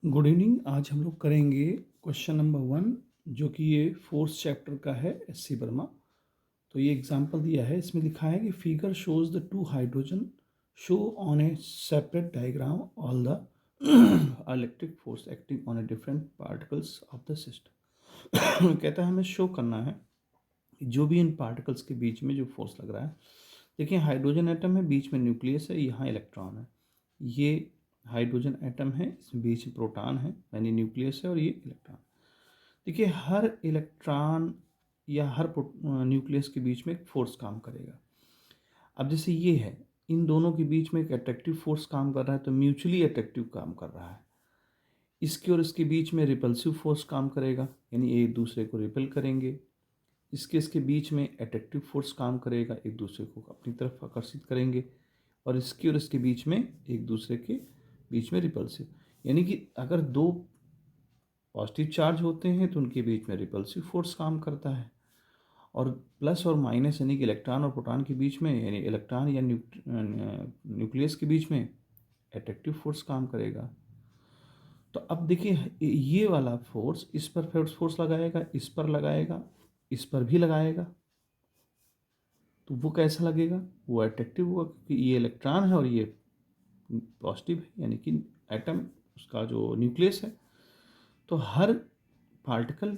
Good evening. आज हम लोग करेंगे क्वेश्चन नंबर 1 जो कि ये फोर्थ चैप्टर का है एससी वर्मा। तो ये एग्जांपल दिया है, इसमें लिखा है कि figure shows the two hydrogen show on A separate diagram all the electric force acting on a different particles of the system. कहता है हमें शो करना है कि जो भी इन पार्टिकल्स के बीच में जो फोर्स लग रहा है। देखिए हाइड्रोजन एटम है, बीच में न्यूक्लियस है, यहाँ इलेक्ट्रॉन है। ये हाइड्रोजन एटम है, इसमें बीच में प्रोटॉन है यानी न्यूक्लियस है, और ये इलेक्ट्रॉन। देखिए हर इलेक्ट्रॉन या हर न्यूक्लियस के बीच में एक फोर्स काम करेगा। अब जैसे ये है, इन दोनों के बीच में एक अट्रैक्टिव फोर्स काम कर रहा है, तो म्यूचुअली अट्रैक्टिव काम कर रहा है। इसके और इसके बीच में रिपल्सिव फोर्स काम करेगा, यानी एक दूसरे को रिपेल करेंगे। इसके बीच में अट्रैक्टिव फोर्स काम करेगा, एक दूसरे को अपनी तरफ आकर्षित करेंगे। और इसके बीच में एक दूसरे के बीच में रिपल्सिव, यानी कि अगर दो पॉजिटिव चार्ज होते हैं तो उनके बीच में रिपल्सिव फोर्स काम करता है, और प्लस और माइनस यानी कि इलेक्ट्रॉन और प्रोटॉन के बीच में, यानी इलेक्ट्रॉन या न्यूक्लियस के बीच में अट्रैक्टिव फोर्स काम करेगा। तो अब देखिए ये वाला फोर्स इस पर फोर्स लगाएगा, इस पर लगाएगा, इस पर भी लगाएगा, तो वो कैसा लगेगा? वो अट्रैक्टिव होगा, क्योंकि ये इलेक्ट्रॉन है और ये पॉजिटिव है, यानी कि एटम उसका जो न्यूक्लियस है। तो हर पार्टिकल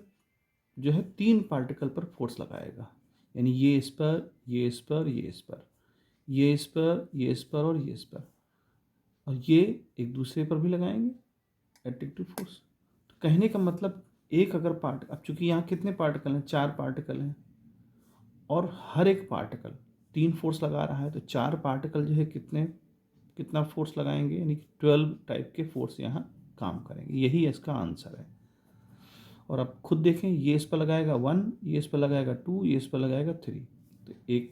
जो है 3 पार्टिकल पर फोर्स लगाएगा, यानी ये इस पर, ये इस पर, ये इस पर, ये इस पर, ये इस पर, और ये इस पर, और ये एक दूसरे पर भी लगाएंगे एट्रैक्टिव फोर्स। तो कहने का मतलब एक अगर अब चूंकि यहाँ कितने पार्टिकल हैं? 4 पार्टिकल हैं, और हर एक पार्टिकल 3 फोर्स लगा रहा है, तो 4 पार्टिकल जो है कितना फोर्स लगाएंगे, यानी कि 12 टाइप के फोर्स यहाँ काम करेंगे। यही इसका आंसर है। और आप खुद देखें, ये इस पर लगाएगा 1, ये इस पर लगाएगा 2, ये इस पर लगाएगा 3, तो एक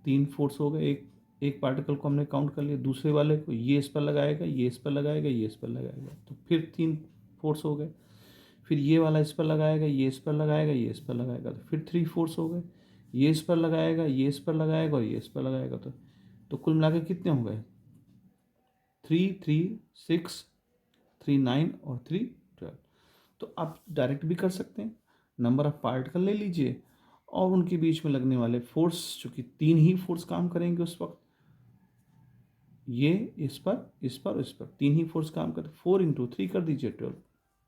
3 फोर्स हो गए। एक पार्टिकल को हमने काउंट कर लिया, दूसरे वाले को ये इस पर लगाएगा, ये इस पर लगाएगा, ये इस पर लगाएगा, तो फिर 3 फोर्स हो गए। फिर ये वाला इस पर लगाएगा, ये इस पर लगाएगा, ये इस पर लगाएगा, तो फिर 3 फोर्स हो गए। ये इस पर लगाएगा, ये इस पर लगाएगा, और ये इस पर लगाएगा, तो कुल मिला के कितने हो गए? 3 3 6 3 9 और 3 12। तो आप डायरेक्ट भी कर सकते हैं, नंबर ऑफ पार्टिकल ले लीजिए और उनके बीच में लगने वाले फोर्स, चूँकि 3 ही फोर्स काम करेंगे उस वक्त, ये इस पर, इस पर, इस पर 3 ही फोर्स काम करते, 4 × 3 कर दीजिए 12।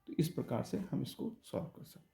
तो इस प्रकार से हम इसको सॉल्व कर सकते हैं।